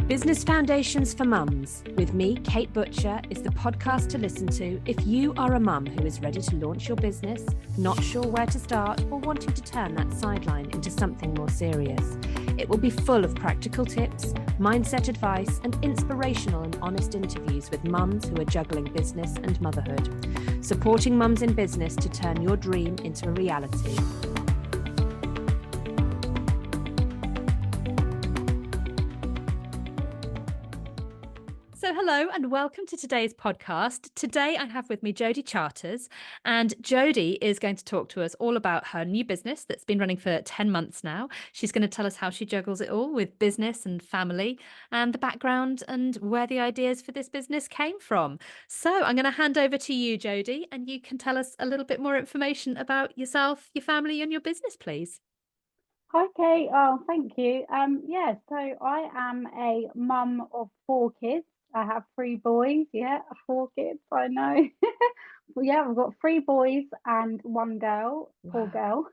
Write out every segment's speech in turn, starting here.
Business Foundations for Mums, with me, Kate Butcher, is the podcast to listen to if you are a mum who is ready to launch your business, not sure where to start, or wanting to turn that sideline into something more serious. It will be full of practical tips, mindset advice, and inspirational and honest interviews with mums who are juggling business and motherhood, supporting mums in business to turn your dream into a reality. So hello and welcome to today's podcast. Today I have with me Jodie Charters, and Jodie is going to talk to us all about her new business that's been running for 10 months now. She's going to tell us how she juggles it all with business and family and the background and where the ideas for this business came from. So I'm going to hand over to you, Jodie, and you can tell us a little bit more information about yourself, your family and your business, please. Hi, Kate. Oh, thank you. So I am a mum of 4 kids. I have 3 boys. Yeah, 4 kids. I know. Well, yeah, I've got 3 boys and 1 girl. Poor girl.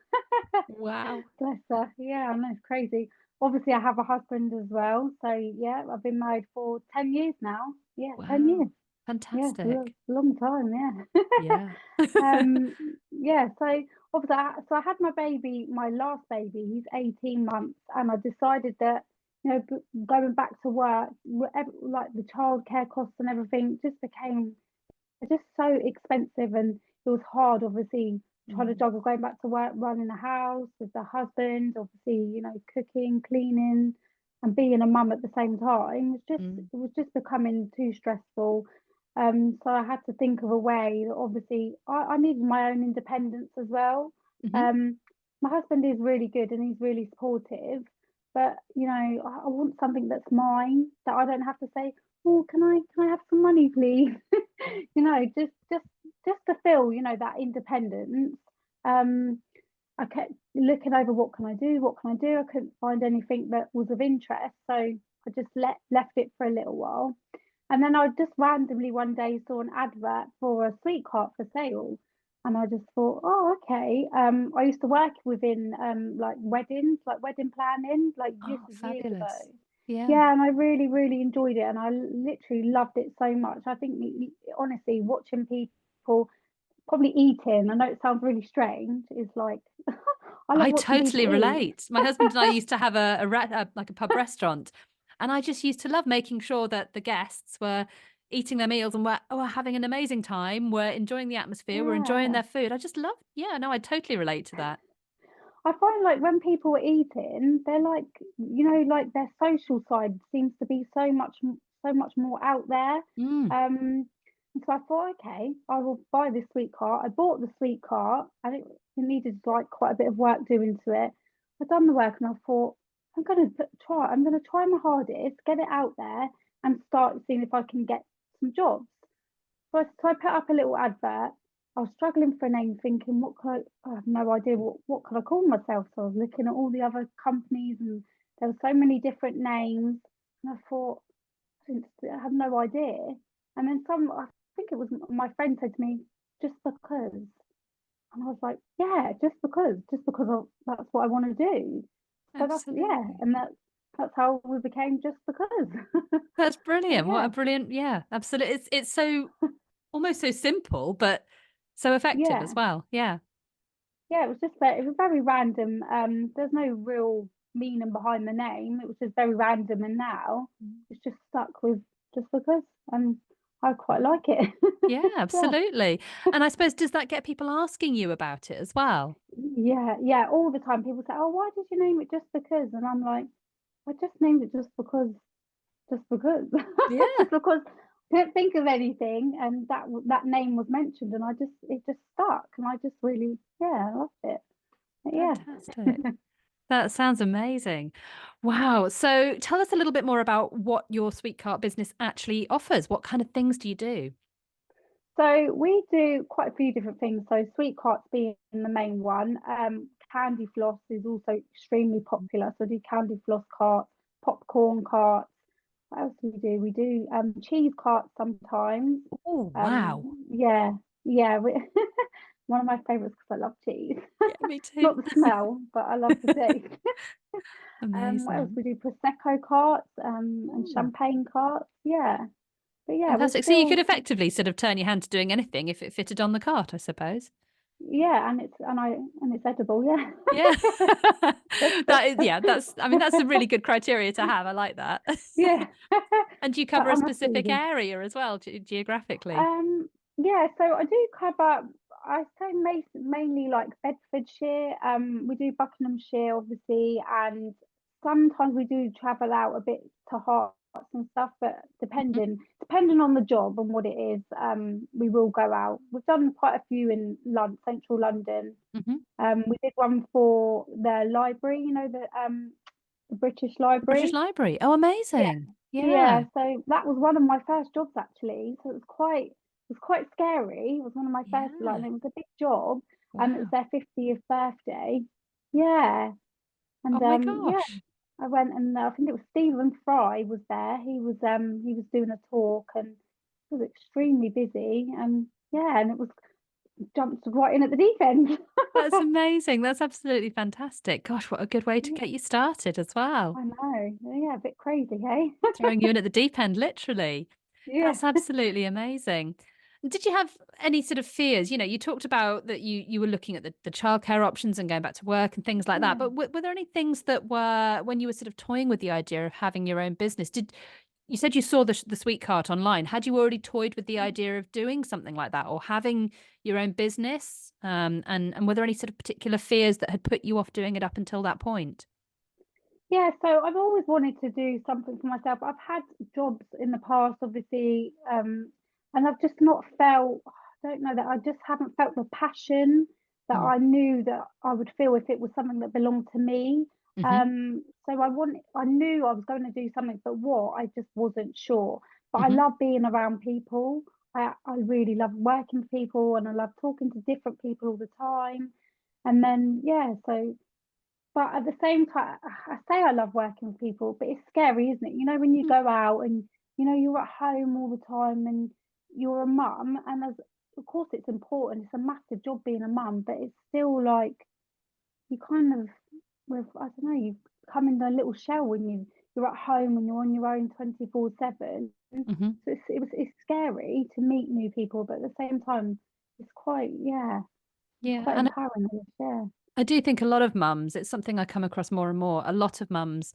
Wow. Bless her. Yeah, I know, it's crazy. Obviously, I have a husband as well. So yeah, I've been married for 10 years now. Yeah, 10 years. Wow. Yeah, Fantastic. long time. Yeah. Yeah. um, yeah. So obviously, I had my baby, my last baby. He's 18 months, and I decided that going back to work, like the childcare costs and everything, just became just so expensive, and it was hard. Obviously, trying to juggle going back to work, running a house with the husband, obviously, cooking, cleaning, and being a mum at the same time. Mm. It was just becoming too stressful. So I had to think of a way that obviously I needed my own independence as well. Mhm. Um, my husband is really good and he's really supportive, but I want something that's mine that I don't have to say, oh, can I have some money, please? Just to feel, that independence. Um, I kept looking over what can I do? I couldn't find anything that was of interest, so I just left it for a little while. And then I just randomly one day saw an advert for a sweet cart for sale. And I just thought, oh, okay. I used to work within like weddings, like wedding planning, like this Oh, is years ago. fabulous. Yeah. Yeah, and I really, really enjoyed it, and I literally loved it so much. I think, honestly, watching people probably eating, I know it sounds really strange, is like I love I watching totally people eat. relate. My husband and I used to have like a pub restaurant, and I just used to love making sure that the guests were eating their meals and were having an amazing time, were enjoying the atmosphere, were enjoying Yeah. their food. I just love, yeah, no, I totally relate to that. I find like when people are eating, they're like, like their social side seems to be so much more out there. Mm. So I thought, okay, I will buy this sweet cart. I bought the sweet cart, and it needed like quite a bit of work doing to it. I've done the work, and I thought, I'm gonna try my hardest, get it out there, and start seeing if I can get some jobs. So I put up a little advert. I was struggling for a name, thinking, I have no idea what could I call myself. So I was looking at all the other companies, and there were so many different names. And I thought, I have no idea. And then I think it was my friend said to me, just because. And I was like, yeah, just because that's what I want to do. So yeah, Absolutely. and that's how we became just because. That's But brilliant. What a yeah, brilliant, yeah, absolutely. It's so almost so simple, but so effective as yeah. well. Yeah. Yeah, it was very random. There's no real meaning behind the name. It was just very random, and now it's just stuck with just because, and I quite like it. Yeah, Yeah, absolutely. And I suppose, does that get people asking you about it as well? yeah. All the time, people say, "Oh, why did you name it just because?" And I'm like, "I just named it just because, Yeah, just because." I didn't think of anything, and that name was mentioned, and it just stuck, and I just really, yeah, I loved it. Yeah. fantastic. That sounds amazing. Wow. So tell us a little bit more about what your sweet cart business actually offers. What kind of things do you do? So we do quite a few different things. So sweet carts being the main one. Candy floss is also extremely popular. So I do candy floss carts, popcorn carts. What else do we do? We do cheese carts sometimes. Oh, wow. Yeah, yeah. One of my favourites because I love cheese. Yeah, me too. Not the smell, but I love the taste. What else? Amazing. We do prosecco carts, and Ooh, champagne carts. Yeah, but yeah, we're fantastic. So you could still, effectively sort of turn your hand to doing anything if it fitted on the cart, I suppose. yeah, and it's edible. Yeah. Yeah. That is, yeah, I mean, that's a really good criteria to have. I like that. Yeah. And you But cover a I'm a specific foodie. area as well, geographically. Um, yeah, so I do cover, I say mainly like Bedfordshire. We do Buckinghamshire, obviously, and sometimes we do travel out a bit to Herts and stuff, but Hmm. depending on the job and what it is, we will go out. We've done quite a few in central London. Hmm. We did one for the library, the British The British Library. Library. Oh, Yeah, amazing. Yeah. yeah. So that was one of my first jobs actually. So it was quite scary. It was one of my first, like, Yeah. and it was a big job, and it was Wow. their 50th birthday. Yeah, Oh and my yeah, gosh. I went, and I think it was Stephen Fry was there. He was doing a talk, and it was extremely busy, and yeah, and it was jumped right in at the deep end. That's amazing. That's absolutely fantastic. Gosh, what a good way to Yeah, get you started as well. I know. Yeah, a bit crazy, hey? Throwing you in at the deep end, literally. Yeah. That's absolutely amazing. Did you have any sort of fears? You know, you talked about that you were looking at the childcare options and going back to work and things like that. Yeah. But were there any things that were when you were sort of toying with the idea of having your own business? Did you said you saw the sweet cart online? Had you already toyed with the idea of doing something like that or having your own business? And were there any sort of particular fears that had put you off doing it up until that point? Yeah, so I've always wanted to do something for myself. I've had jobs in the past, obviously, and I've just not felt, I don't know, that I just haven't felt the passion that Mm. I knew that I would feel if it was something that belonged to me. Hmm. So I knew I was going to do something, but what, I just wasn't sure. But I Hmm. love being around people. I really love working with people, and I love talking to different people all the time. And then, yeah, so but at the same time, I say I love working with people, but it's scary, isn't it? When you go out and you're at home all the time and you're a mum, and of course it's important. It's a massive job being a mum, but it's still like you kind of with I don't know, you come in a little shell when you're at home and you're on your own 24/7. So Hmm. it's scary to meet new people, but at the same time, it's quite yeah, it's Yeah, quite and empowering. Yeah, I do think a lot of mums, it's something I come across more and more. A lot of mums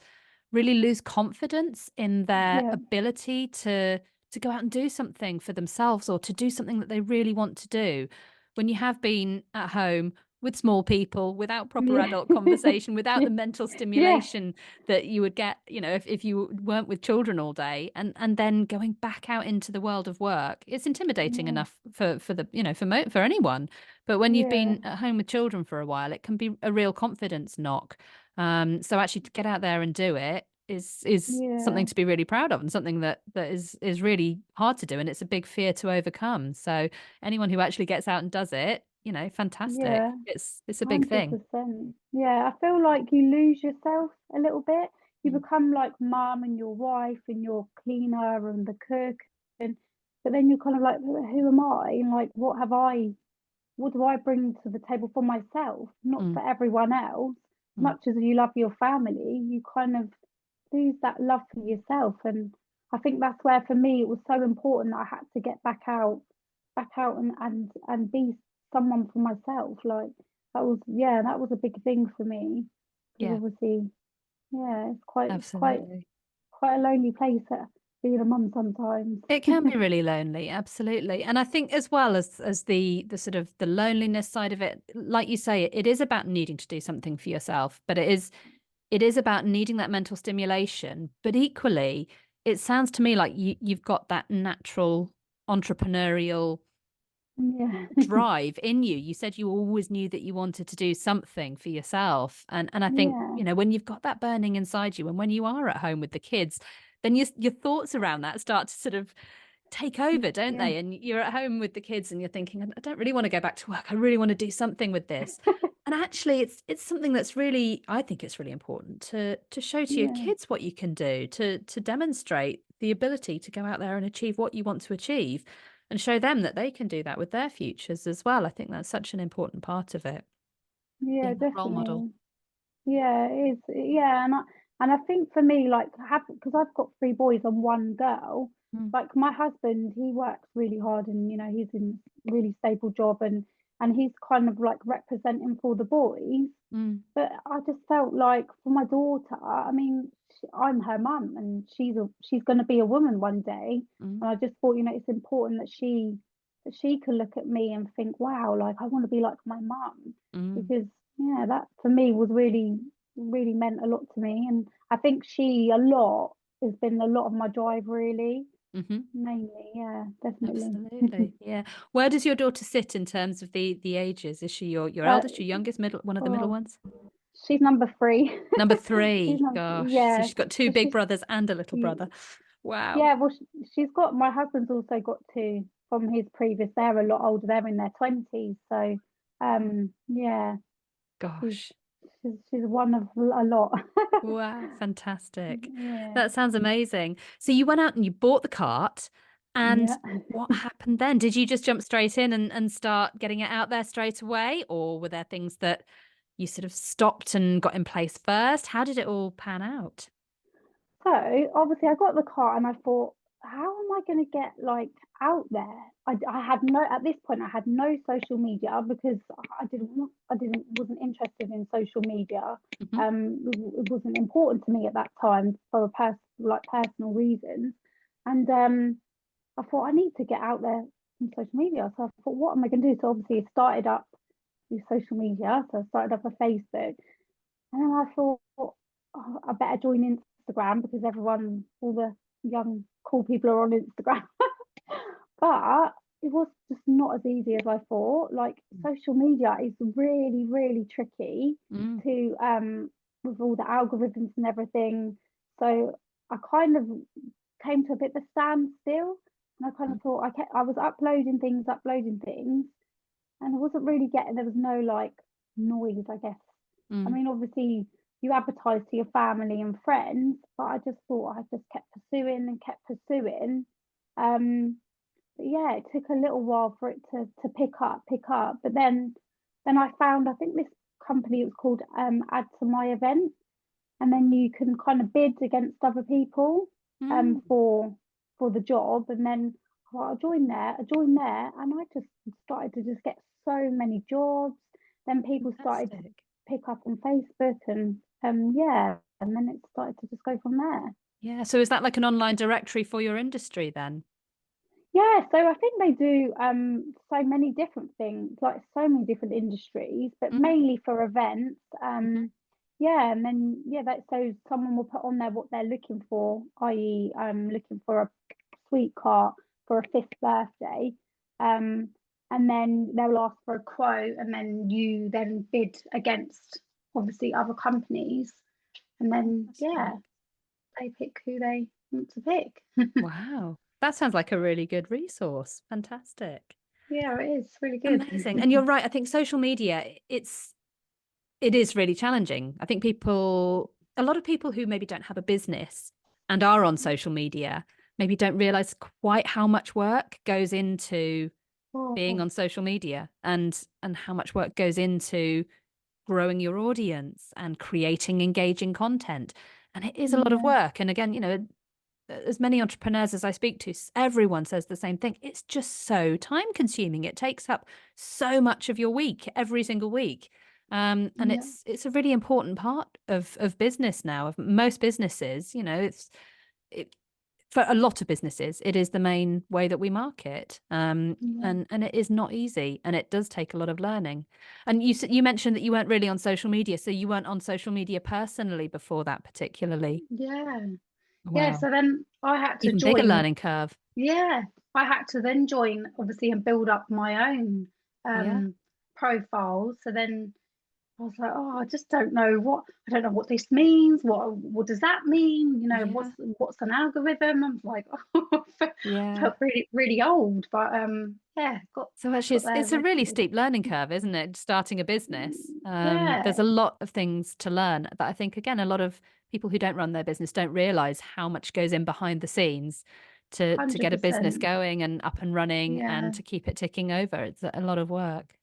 really lose confidence in their yeah, ability to go out and do something for themselves or to do something that they really want to do. When you have been at home with small people, without proper yeah, adult conversation, without yeah. the mental Yeah, stimulation that you would get, if you weren't with children all day, and then going back out into the world of work, it's intimidating yeah, enough for the, for anyone. But when you've yeah, been at home with children for a while, it can be a real confidence knock. So actually to get out there and do it is something yeah, to be really proud of and something that is really hard to do and it's a big fear to overcome. So anyone who actually gets out and does it, fantastic. yeah, It's a big thing. 100%. Yeah, I feel like you lose yourself a little bit. You Mm. become like mum and your wife and your cleaner and the cook, and but then you're kind of like, who am I? And like, what do I bring to the table for myself, not Mm. for everyone else? As Mm. much as you love your family, you kind of lose that love for yourself. And I think that's where for me it was so important that I had to get back out and be someone for myself. Like that was a big thing for me. Because Yeah, obviously, yeah, absolutely. quite a lonely place being a mum sometimes. It can be really lonely, absolutely. And I think as well as the sort of the loneliness side of it, like you say, it is about needing to do something for yourself, but it is about needing that mental stimulation. But equally, it sounds to me like you've got that natural entrepreneurial Yeah. drive in you. You said you always knew that you wanted to do something for yourself. And I think, Yeah. when you've got that burning inside you and when you are at home with the kids, then your thoughts around that start to sort of take over, don't Yeah. they? And you're at home with the kids and you're thinking, I don't really want to go back to work. I really want to do something with this. And actually it's something that's really, I think it's really important to show to your Yeah. kids what you can do, to demonstrate the ability to go out there and achieve what you want to achieve. and show them that they can do that with their futures as well. I think that's such an important part of it, Yeah, being that role model. definitely. Yeah, it is. Yeah, and I think for me, like, have because I've got three boys and one girl. Mm, Like my husband, he works really hard, and he's in really stable job, and he's kind of like representing for the boys. mm, But I just felt like for my daughter, I mean, I'm her mum, and she's going to be a woman one day, mm, and I just thought, it's important that she can look at me and think, wow, like I want to be like my mum, mm. because yeah, that for me was really really meant a lot to me, and I think she a lot has been a lot of my drive, really, Hmm. mainly, yeah, definitely. Absolutely. Yeah. Where does your daughter sit in terms of the ages? Is she your uh, eldest, your youngest, middle, one of the middle oh, ones? she's number three. Number She's three. number, Gosh. So yeah, she's got two so big brothers and a little she's brother. Wow. Yeah, well, she's got my husband's also got two from his previous. They're a lot older. They're in their 20s. So, yeah, she's Gosh. she's one of a lot. Wow. Fantastic. Yeah, That sounds amazing. So you went out and you bought the cart, and yeah. what happened then? Did you just jump straight in and start getting it out there straight away, or were there things that you sort of stopped and got in place first? How did it all pan out? So obviously, I got the car and I thought, how am I going to get like out there? I had no at this point. I had no social media because wasn't interested in social media. Hmm. It wasn't important to me at that time for personal reasons, and I thought I need to get out there on social media. So I thought, what am I going to do? So obviously, I started up with social media. So I started up a Facebook, and then I thought, oh, I better join Instagram because all the young, cool people are on Instagram. But it was just not as easy as I thought. Like social media is really, really tricky Mm, to with all the algorithms and everything. So I kind of came to a bit of a standstill, and I kind mm, of thought I was uploading things, and I wasn't really getting. There was no like noise, I guess. I mm. mean, obviously you advertise to your family and friends, but I just thought I just kept pursuing and kept pursuing. Um, but yeah, it took a little while for it to pick up. But then I found, I think this company, it was called Add to My Event, and then you can kind of bid against other people Mm, for the job, and then I joined there, and I just started to just get so many jobs. Then people started to fantastic. pick up on Facebook, and yeah, and then it started to just go from there. Yeah. So is that like an online directory for your industry then? Yeah, so I think they do so many different things, like so many different industries, but Mm, mainly for events. mhm. Yeah, and then yeah, that so someone will put on there what they're looking for, i.e., looking for a sweet cart for a fifth birthday. Um, and then they'll ask for a quote, and then you then bid against obviously other companies, and then yeah, Fantastic. they pick who they want to pick. Wow. That sounds like a really good resource. Fantastic. Yeah, it is really good. Amazing. And you're right. I think social media, it is really challenging. I think a lot of people who maybe don't have a business and are on social media, maybe don't realize quite how much work goes into being Oh, on social media, and how much work goes into growing your audience and creating engaging content. And it is a lot of yeah, work. And again, as many entrepreneurs as I speak to, everyone says the same thing. It's just so time consuming. It takes up so much of your week, every single week. And yeah, it's a really important part of business now. Of most businesses, it, for a lot of businesses, it is the main way that we market. yeah, And it is not easy, and it does take a lot of learning. And you mentioned that you weren't really on social media, so you weren't on social media personally before that, particularly. yeah, yeah. Wow, So then I had to even bigger join. learning curve. Yeah, I had to then join, obviously, and build up my own Yeah, profile. So then I was like, oh, I just don't know I don't know what this means. What does that mean? yeah, What's an algorithm? I'm like, oh, yeah. felt really really old, but yeah, So actually, got it's there it's a really eventually. steep learning curve, isn't it? Starting a business. Yeah, There's a lot of things to learn that I think, again, a lot of people who don't run their business don't realize how much goes in behind the scenes to get a business 100%. going and up and running and Yeah. to keep it ticking over. It's a lot of work.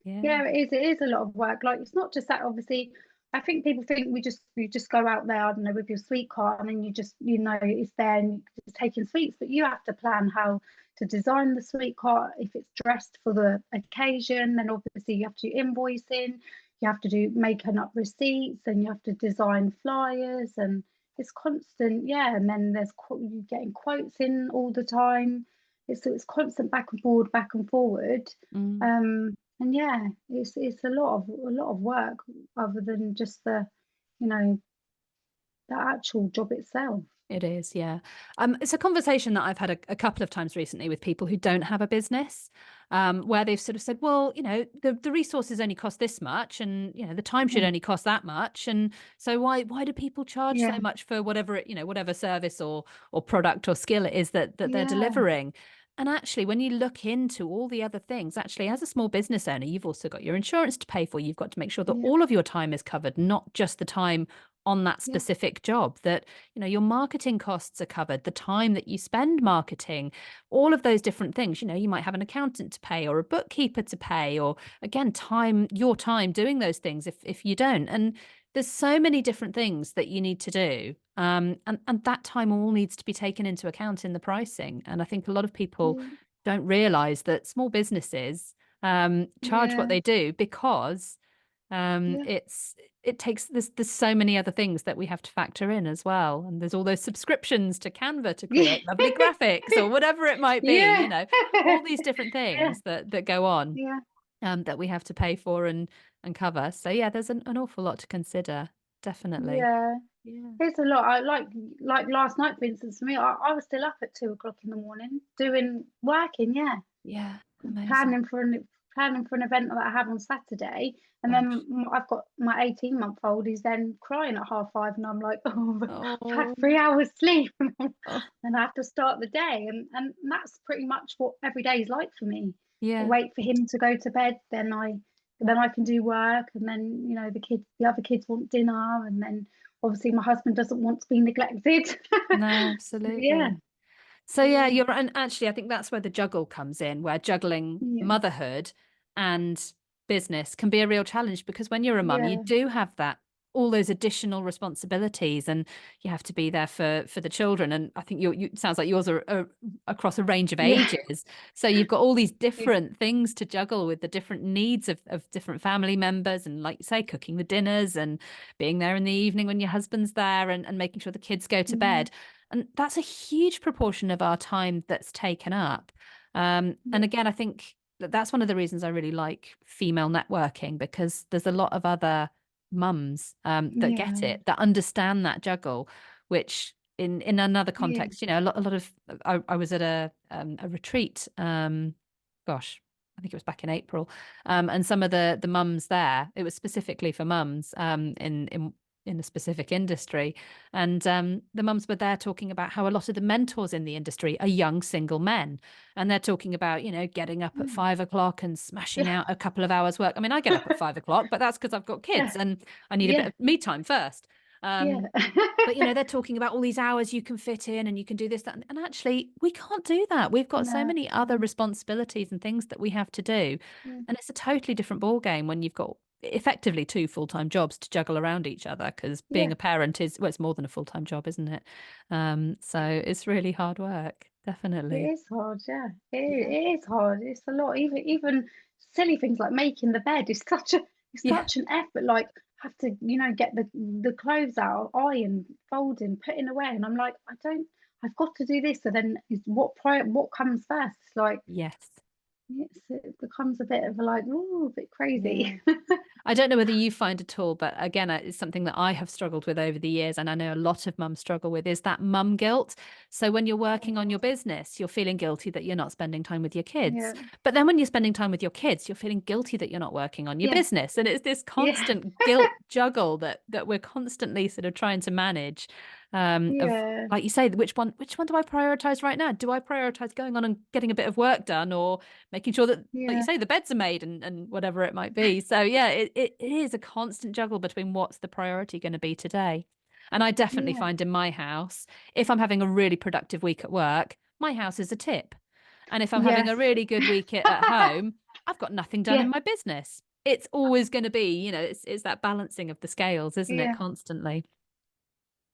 Yeah. Yeah, it is. It is a lot of work. Like it's not just that. Obviously, I think people think you just go out there, I don't know, with your sweet cart and then you know it's there and you're just taking sweets. But you have to plan how to design the sweet cart if it's dressed for the occasion. Then obviously you have to do invoicing, you have to do making up receipts, and you have to design flyers, and it's constant. Yeah, and then you getting quotes in all the time. It's constant back and forward. Mm. Um, and yeah, it's a lot of work other than just you know, the actual job itself. It is, yeah. It's a conversation that I've had a couple of times recently with people who don't have a business, where they've sort of said, well, the resources only cost this much, and the time should Yeah, only cost that much, and so why do people charge so yeah, much for whatever whatever service or product or skill it is that they're yeah, delivering? And actually, when you look into all the other things, actually, as a small business owner, you've also got your insurance to pay for. You've got to make sure that yeah, all of your time is covered, not just the time on that yeah, specific job, that your marketing costs are covered, the time that you spend marketing, all of those different things. You might have an accountant to pay or a bookkeeper to pay, or again, your time doing those things if you don't. And there's so many different things that you need to do. And that time all needs to be taken into account in the pricing. And I think a lot of people yeah, don't realize that small businesses charge what yeah, they do because yeah. it takes there's so many other things that we have to factor in as well. And there's all those subscriptions to Canva to Yeah. create lovely graphics or whatever it might be, Yeah. all these different Yeah. things that go on, Yeah. that we have to pay for and cover. So yeah, there's an awful lot to consider. Definitely. Yeah. Yeah. It's a lot. I like last night, for instance, for me, I was still up at 2 o'clock in the morning doing working, yeah. Yeah. Amazing. planning for an planning for an event that I have on Saturday, and then Gosh. I've got my 18-month-old who's then crying at 5:30, and I'm like, oh, I've had Oh, 3 hours sleep, oh, and I have to start the day, and that's pretty much what every day is like for me. I yeah. wait for him to go to bed, then I can do work, and then the other kids want dinner, and then obviously my husband doesn't want to be neglected. No, Yeah, absolutely. So yeah, yeah, you're right. And actually I think that's where the juggle comes in, where juggling yeah, motherhood and business can be a real challenge, because when you're a mum, you yeah, do have that all those additional responsibilities, and you have to be there for the children. And I think you it sounds like yours are across a range of yeah, ages. So you've got all these yeah, different things to juggle with the different needs of different family members, and like you say, cooking the dinners and being there in the evening when your husband's there, and making sure the kids go to yeah, bed. And that's a huge proportion of our time that's taken up. And yeah, again, I think that's one of the reasons I really like female networking, because there's a lot of other mums that get yeah. it, that understand that juggle, which in another Yeah. context, a lot of I was at a retreat, gosh, I think it was back in April, and some of the mums there, it was specifically for mums, in a specific industry. And the mums were there talking about how a lot of the mentors in the industry are young single men. And they're talking about, getting up at Mm. 5 o'clock and smashing Yeah. out a couple of hours work. I mean, I get up at 5 o'clock, but that's because I've got Yeah. kids and I need a bit Yeah. of me time first. Yeah. But they're talking about all these hours you can fit in, and you can do this, that, and actually we can't do that. We've got so No. many other responsibilities and things that we have to do. Yeah. And it's a totally different ball game when you've got effectively two full-time jobs to juggle around each other, because being Yeah. a parent is, well, it's more than a full-time job, isn't it? So it's really hard work, It definitely. is hard, yeah. Yeah. It is hard. It's a lot. Even silly things like making the bed is it's Yeah. such an effort. Like have to, get the clothes out, iron, folding, putting away. And I'm like, I've got to do this. So then what comes first? It's like Yes. it becomes a bit of a bit Yeah. crazy. I don't know whether you find at all, but again, it's something that I have struggled with over the years, and I know a lot of mums struggle with, is that mum guilt. So when you're working on your Oh, business, you're feeling guilty that you're not spending time with your kids. yeah. But then when you're spending time with your kids, you're feeling guilty that you're not working on your Yeah. business. And it's this Yeah. constant guilt juggle that we're constantly sort of trying to manage. Of, Yeah. like you say, which one do I prioritize right now? Do I prioritize going on and getting a bit of work done, or making sure that, like you Yeah. say, the beds are made, and whatever it might be? So yeah, it is a constant juggle between what's the priority going to be today. And I definitely Yeah. find in my house, if I'm having a really productive week at work, my house is a tip. And if I'm having Yes. a really good week at home, I've got nothing done in Yeah. my business. It's always going to be, it's that balancing of the scales, isn't it? Yeah. Constantly.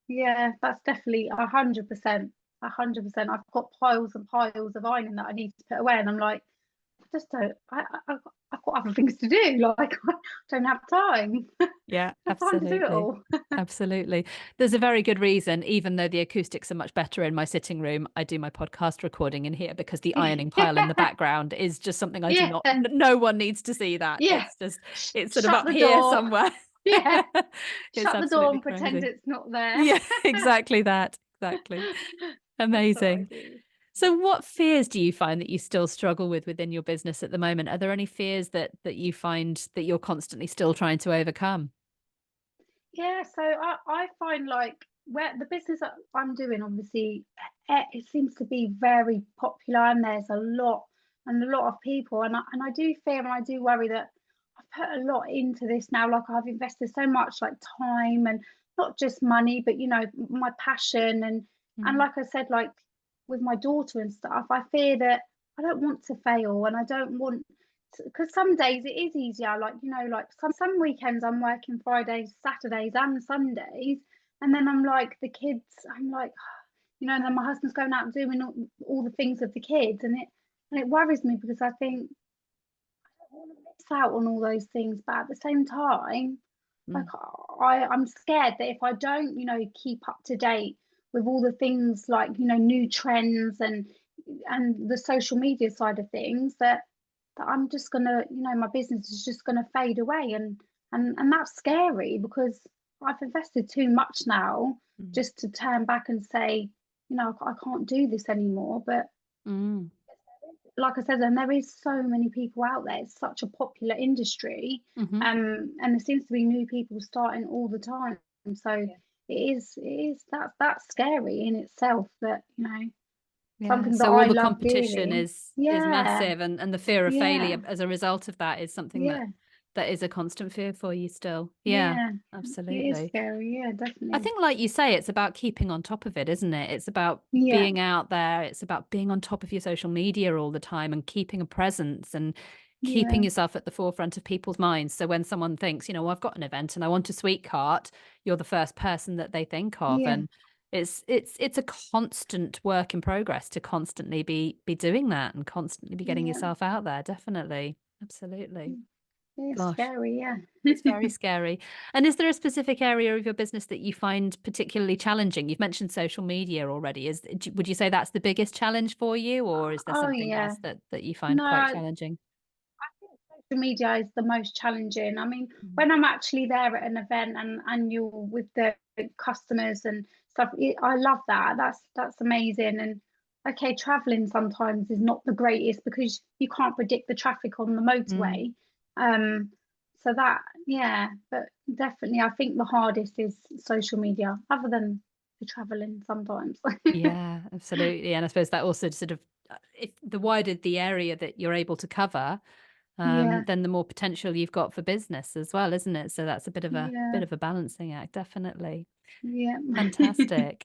Yeah. That's definitely 100%. 100%. I've got piles and piles of ironing that I need to put away, and I'm like, I just don't. I've got other things to do. Like, I don't have time. I Yeah, have time to do it absolutely. all. Absolutely. There's a very good reason, even though the acoustics are much better in my sitting room, I do my podcast recording in here because the ironing pile in the background is just something I do Yeah. not, no one needs to see that. Yeah. It's just, Sh- it's sort of Shut up the here door. somewhere. Yeah. It's Shut the door absolutely and pretend crazy. it's not there. Yeah, exactly that. Exactly. That's what I Amazing. do. So what fears do you find that you still struggle with within your business at the moment? Are there any fears that you find that you're constantly still trying to overcome? Yeah, so I find like where the business that I'm doing, obviously, it seems to be very popular, and there's a lot of people, and I do fear and I do worry that I've put a lot into this now. Like, I've invested so much like time and not just money, but my passion, and Mm, like I said, like with my daughter and stuff, I fear that I don't want to fail, and I don't want, because some days it is easier, like like some weekends I'm working Fridays, Saturdays and Sundays, and then I'm like, the kids, I'm like, and then my husband's going out doing all the things of the kids, and it worries me because I think I don't want to miss out on all those things, but at the same time, like, mm, I'm scared that if I don't keep up to date with all the things, like new trends and the social media side of things, that I'm just gonna, my business is just gonna fade away, and that's scary because I've invested too much now mm, just to turn back and say, I can't do this anymore. But mm. like I said, and there is so many people out there. It's such a popular industry, Hmm. and there seems to be new people starting all the time. So it is that's scary in itself. That Yeah. something that So all I the love competition doing. is Yeah, massive, and the fear of yeah, failure as a result of that is something yeah. that is a constant fear for you still. Yeah, Yeah, it is absolutely. scary. Yeah, I definitely. think, like you say, it's about keeping on top of it, isn't it? It's about Yeah, being out there. It's about being on top of your social media all the time and keeping a presence and keeping yeah, yourself at the forefront of people's minds. So when someone thinks, I've got an event and I want a sweet cart, you're the first person that they think of. yeah, And it's a constant work in progress to constantly be doing that and constantly be getting yeah. yourself out there. Definitely. Absolutely. It's Gosh. scary. Yeah. It's very scary. And is there a specific area of your business that you find particularly challenging? You've mentioned social media already. Would you say that's the biggest challenge for you, or is there Oh something yeah. else that you find No, quite challenging? I think social media is the most challenging. I mean, Mm. when I'm actually there at an event and you're with the customers and stuff, I love that. That's amazing. And okay, traveling sometimes is not the greatest because you can't predict the traffic on the Mm. motorway. Um, so that, yeah, but definitely, I think the hardest is social media, other than the traveling sometimes. Yeah, absolutely. And I suppose that also sort of, if the wider the area that you're able to cover, Yeah, then the more potential you've got for business as well, isn't it? So that's a yeah, bit of a balancing act, definitely. yeah. Fantastic.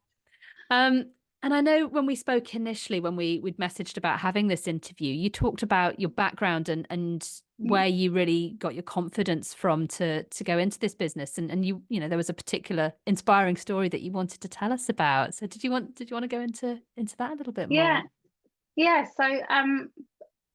And I know when we spoke initially, when we'd messaged about having this interview, you talked about your background and Yeah. where you really got your confidence from to go into this business. And there was a particular inspiring story that you wanted to tell us about. So did you want to go into that a little bit Yeah, more? yeah. So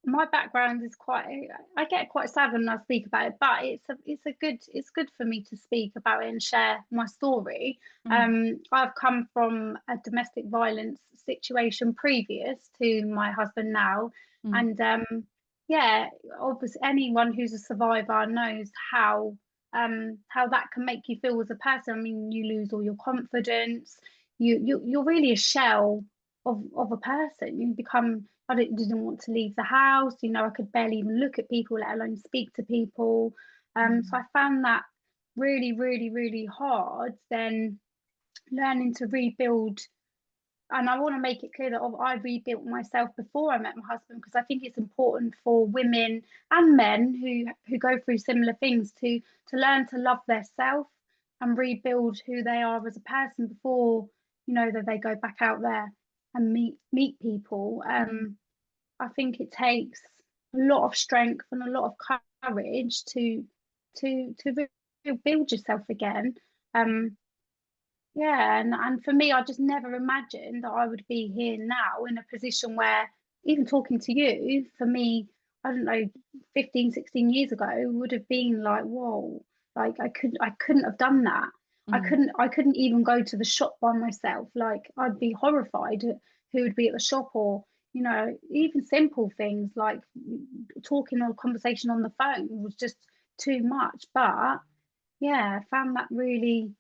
my background is I get quite sad when I speak about it, but it's good for me to speak about it and share my story. Mm, I've come from a domestic violence situation previous to my husband now, mm, and yeah, obviously anyone who's a survivor knows how that can make you feel as a person. I mean, you lose all your confidence. You're really a shell of a person. You become, didn't want to leave the house. I could barely even look at people, let alone speak to people. So mm. I found that really, really, really hard. Then learning to rebuild, and I want to make it clear that I rebuilt myself before I met my husband, because I think it's important for women and men who go through similar things to learn to love their self, and rebuild who they are as a person before, that they go back out there and meet people. Mm. I think it takes a lot of strength and a lot of courage to rebuild yourself again. Um, yeah, and for me, I just never imagined that I would be here now in a position where, even talking to you, for me, I don't know, 15, 16 years ago would have been like, whoa, like I couldn't have done that. Mm. I couldn't even go to the shop by myself. Like I'd be horrified at who would be at the shop, or, even simple things like talking or conversation on the phone was just too much. But yeah, I found that really,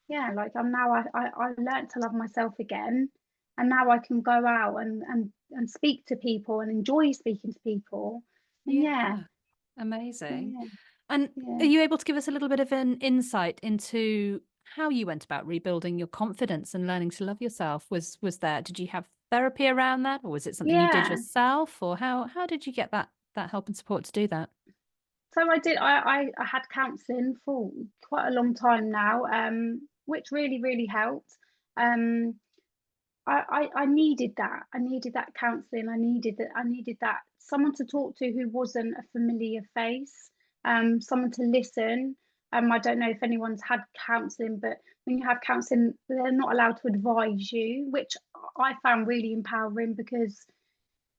yeah, like I'm now, I learned to love myself again, and now I can go out and speak to people and enjoy speaking to people. And Yeah, yeah, so amazing. yeah, And are yeah, you able to give us a little bit of an insight into how you went about rebuilding your confidence and learning to love yourself? Did you have therapy around that, or was it something you did yeah. yourself, or how did you get that help and support to do that? So I did. I had counselling for quite a long time now, which really really helped. Um, I needed that. I needed that counselling. I needed that someone to talk to who wasn't a familiar face. Someone to listen. I don't know if anyone's had counselling, but when you have counselling, they're not allowed to advise you, which I found really empowering, because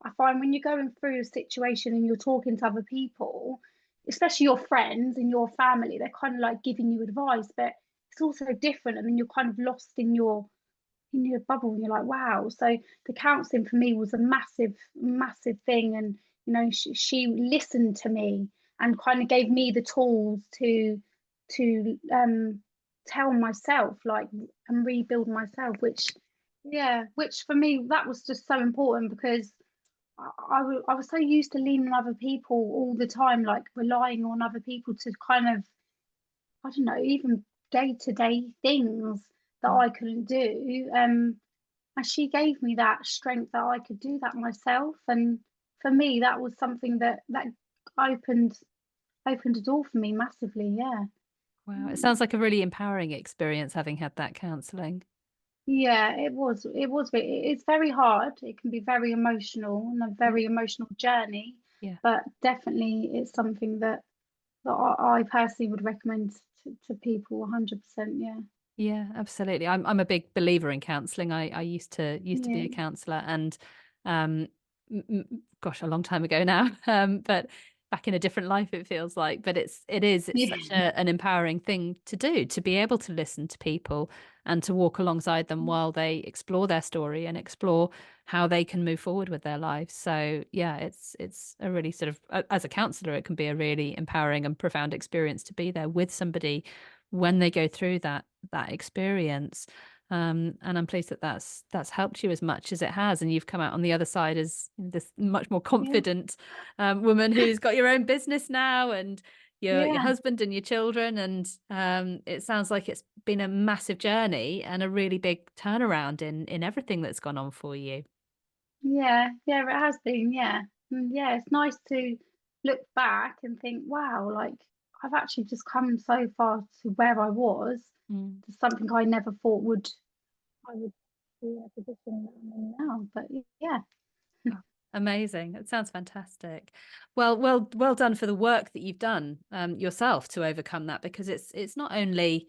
I find when you're going through a situation and you're talking to other people, especially your friends and your family, they're kind of like giving you advice, but it's also different, and then you're kind of lost in your bubble, and you're like, wow. So the counselling for me was a massive massive thing. And she listened to me and kind of gave me the tools to tell myself, like, and rebuild myself, which for me, that was just so important, because I was so used to leaning on other people all the time, like relying on other people to kind of, I don't know, even day-to-day things that Mm. I couldn't do. And she gave me that strength that I could do that myself. And for me, that was something that opened opened a door for me massively. Yeah. Wow, it sounds like a really empowering experience having had that counselling. Yeah, it was it's very hard. It can be very emotional and a Yeah, very emotional journey, yeah. but definitely it's something that I personally would recommend to people 100%. Yeah. Yeah, absolutely. I'm a big believer in counselling. I used to be Yeah. a counsellor, and gosh, a long time ago now. But back in a different life, it feels like. But it's Yeah. such an empowering thing to do, to be able to listen to people and to walk alongside them while they explore their story and explore how they can move forward with their lives. So yeah, it's a really sort of, as a counsellor, it can be a really empowering and profound experience to be there with somebody when they go through that experience. And I'm pleased that that's helped you as much as it has, and you've come out on the other side as this much more Yeah. confident woman who's got your own business now, and your Yeah. husband and your children. And it sounds like it's been a massive journey and a really big turnaround in everything that's gone on for you. Yeah, yeah, it has been, yeah. And yeah, it's nice to look back and think, wow, like I've actually just come so far to where I was, Mm. to something I never thought I would be in a position that I'm in now. But yeah, Oh, amazing. It sounds fantastic. Well done for the work that you've done yourself to overcome that, because it's not only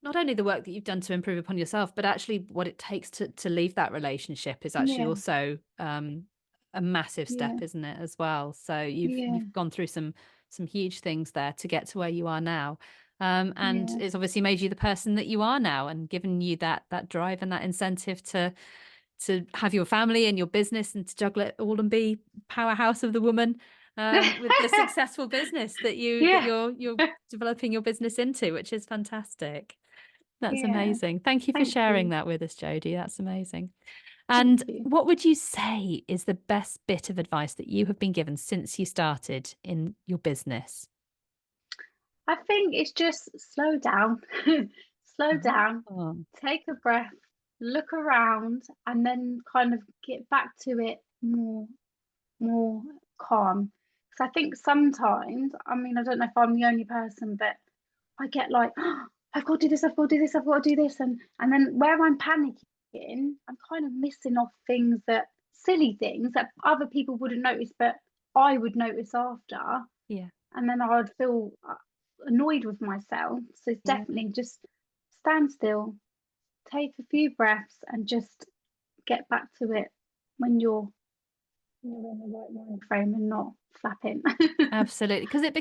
the work that you've done to improve upon yourself, but actually what it takes to leave that relationship is actually yeah, also a massive yeah, step, isn't it, as well? So yeah, you've gone through some huge things there to get to where you are now. And yeah, it's obviously made you the person that you are now, and given you that drive and that incentive to have your family and your business and to juggle it all and be powerhouse of the woman with the successful business that yeah, you're developing your business into, which is fantastic. That's yeah. amazing. Thank you for Thank sharing you, that with us, Jodie. That's amazing. thank And you. what would you say is the best bit of advice that you have been given since you started in your business? I think it's just slow down, slow down, Oh, take a breath, look around, and then kind of get back to it more calm. Because I think sometimes, I mean, I don't know if I'm the only person, but I get like, oh, I've got to do this, I've got to do this, I've got to do this. And then where I'm panicking, I'm kind of missing off things that silly things that other people wouldn't notice, but I would notice after. Yeah. And then I'd feel annoyed with myself. So it's Yeah. definitely just stand still, take a few breaths, and just get back to it when you're in the right mind frame and not flapping. Absolutely, because it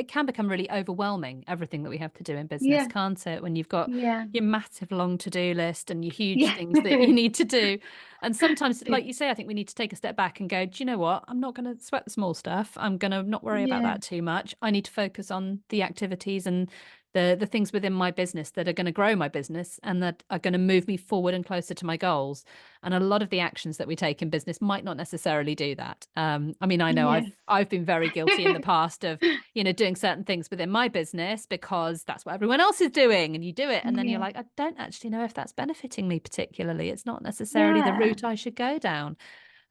can become really overwhelming, everything that we have to do in business, Yeah, can't it? When you've got yeah, your massive long to-do list and your huge yeah, things that you need to do. And sometimes, yeah, like you say, I think we need to take a step back and go, do you know what? I'm not going to sweat the small stuff. I'm going to not worry about yeah, that too much. I need to focus on the activities and the things within my business that are going to grow my business and that are going to move me forward and closer to my goals. And a lot of the actions that we take in business might not necessarily do that. I mean, I know yeah, I've been very guilty in the past of, doing certain things within my business because that's what everyone else is doing, and you do it, and then you're yeah, like, I don't actually know if that's benefiting me particularly. It's not necessarily the yeah, route I should go down.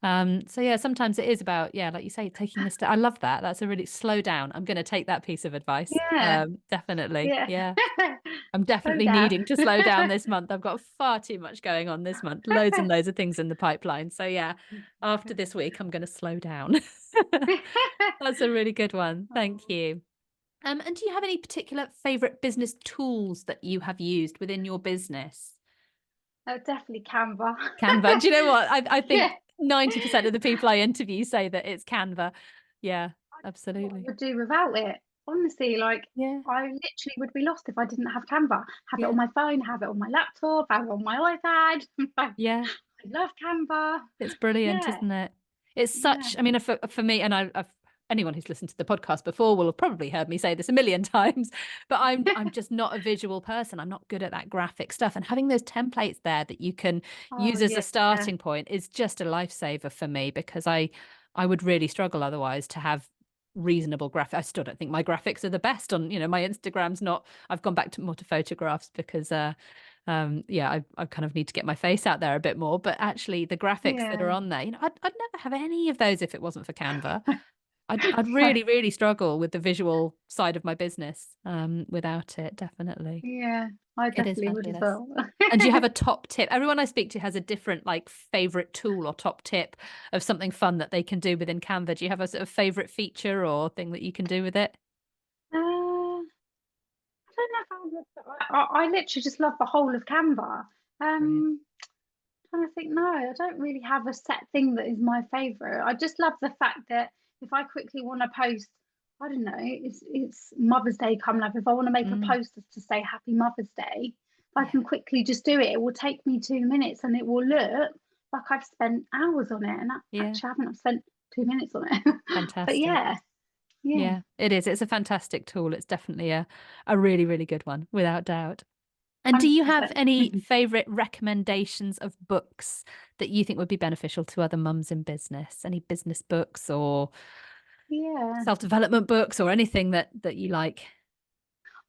So yeah, sometimes it is about, yeah, like you say, taking this. I love that. That's a really slow down. I'm going to take that piece of advice. yeah, Definitely. yeah. Yeah. I'm Slow definitely down. needing to slow down this month. I've got far too much going on this month, loads and loads of things in the pipeline. So, yeah, after this week, I'm going to slow down. That's a really good one. Thank Oh, you. And do you have any particular favorite business tools that you have used within your business? definitely Canva. Canva. Do you know what? I Yeah. think 90% of the people I interview say that it's Canva. Yeah, I don't know what I absolutely. would do without it. Honestly, like Yeah, I literally would be lost if I didn't have Canva. Have it yeah, on my phone, have it on my laptop, have it on my iPad. I yeah. love Canva. It's brilliant, Yeah, isn't it? It's yeah. such, I mean, for me, and I've anyone who's listened to the podcast before will have probably heard me say this a million times, but I'm just not a visual person. I'm not good at that graphic stuff. And having those templates there that you can Oh use as a yeah. starting point is just a lifesaver for me because I would really struggle otherwise to have reasonable graphics. I still don't think my graphics are the best on, my Instagram's not, I've gone back to more to photographs because yeah, I kind of need to get my face out there a bit more. But actually, the graphics that are Yeah. on there, I'd never have any of those if it wasn't for Canva. I'd really, really struggle with the visual side of my business without it, definitely. Yeah, I It is definitely would as fabulous. well. And do you have a top tip? Everyone I speak to has a different like favorite tool or top tip of something fun that they can do within Canva. Do you have a sort of favorite feature or thing that you can do with it? I don't know if I would. I literally just love the whole of Canva. Brilliant. Trying to think, no, I don't really have a set thing that is my favorite. I just love the fact that if I quickly want to post, I don't know, it's Mother's Day coming up. If I want to make a Mm, post to say Happy Mother's Day, I yeah, can quickly just do it. It will take me 2 minutes, and it will look like I've spent hours on it. And yeah, actually, I haven't spent 2 minutes on it. But fantastic. yeah, yeah, Yeah, it is. It's a fantastic tool. It's definitely a really, really good one, without doubt. And do you have 100%. any favorite recommendations of books that you think would be beneficial to other mums in business? Any business books or Yeah. self-development books or anything that you like?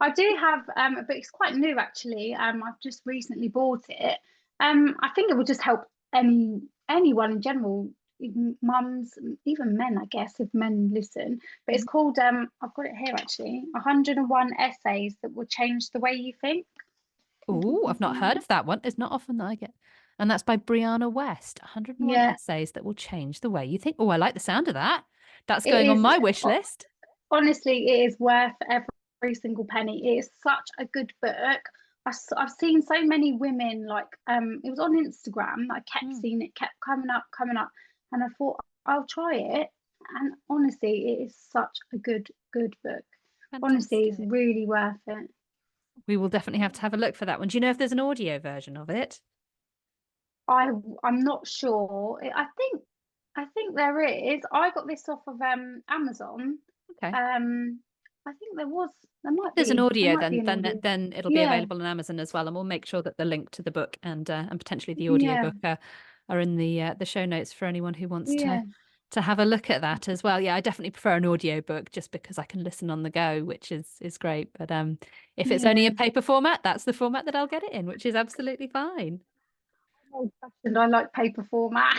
I do have, but it's quite new actually. I've just recently bought it. I think it would just help anyone in general, even mums, even men, I guess, if men listen. But it's Mhm. called, I've got it here actually, 101 essays that will change the way you think. I think Oh, I'm I've not thinking heard that. of that one. It's not often that I get. And that's by Brianna West, 101 Yeah, essays that will change the way you think. Oh, I like the sound of that. That's it going on is. my wish list. Honestly, it is worth every single penny. It is such a good book. Have seen so many women like it was on Instagram. I kept Mm, seeing it, kept coming up, and I thought I'll try it. And honestly, it is such a good book. Honestly, it's fantastic. really worth it. We will definitely have to have a look for that one. Do you know if there's an audio version of it? I I'm not sure. I think there is. I got this off of Amazon. Okay. I think there If might there's an be audio, an audio. then it'll be Yeah, available on Amazon as well, and we'll make sure that the link to the book and potentially the yeah, audiobook are in the show notes for anyone who wants yeah. to have a look at that as well. Yeah, I definitely prefer an audiobook just because I can listen on the go, which is great. But if it's only Yeah, in paper format, that's the format that I'll get it in, which is absolutely fine. old fashioned. I like paper format.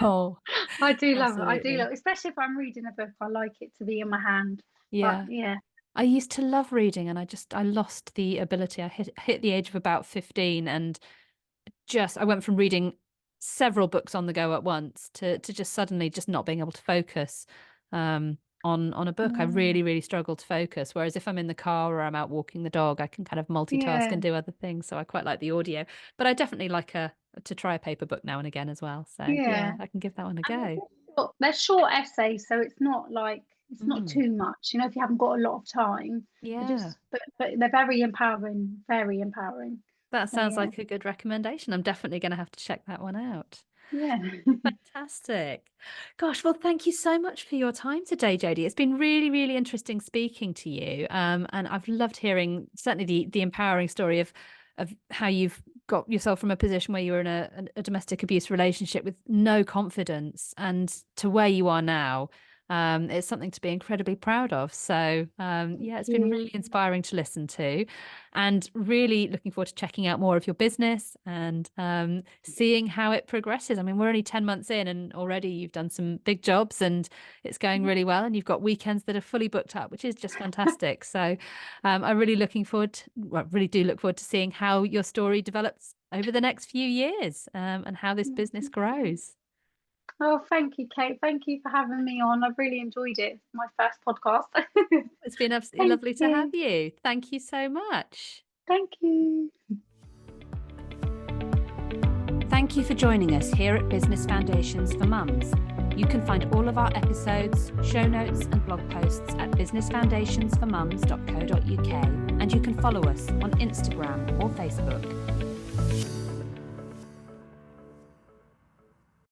Oh, I do love it. I do absolutely. love, especially if I'm reading a book. I like it to be in my hand. But Yeah. yeah, I used to love reading, and I lost the ability. I hit the age of about 15, and I went from reading several books on the go at once to just suddenly just not being able to focus on a book. I Yeah. really, really struggle to focus. Whereas if I'm in the car or I'm out walking the dog, I can kind of multitask Yeah. and do other things. So I quite like the audio, but I definitely like to try a paper book now and again as well. So yeah, Yeah. I can give that one a And go. they're short essays, so it's not like it's not Mm, too much. If you haven't got a lot of time, yeah. but they're very empowering, very empowering. That So sounds yeah, like a good recommendation. I'm definitely going to have to check that one out. yeah. Fantastic. Gosh, well, thank you so much for your time today, Jodie. It's been really, really interesting speaking to you. And I've loved hearing certainly the empowering story of how you've got yourself from a position where you were in a domestic abuse relationship with no confidence and to where you are now. It's something to be incredibly proud of. So, Thank yeah, it's been you. really inspiring to listen to, and really looking forward to checking out more of your business and seeing how it progresses. I mean, we're only 10 months in, and already you've done some big jobs and it's going really well. And you've got weekends that are fully booked up, which is just fantastic. So, I'm really really do look forward to seeing how your story develops over the next few years, and how this Yeah, business thank you. grows. Oh, thank you, Kate. Thank you for having me on. I've really enjoyed it. It's my first podcast. It's been absolutely Thank lovely to have you. you. Thank you so much. Thank you. Thank you for joining us here at Business Foundations for Mums. You can find all of our episodes, show notes, and blog posts at businessfoundationsformums.co.uk, and you can follow us on Instagram or Facebook.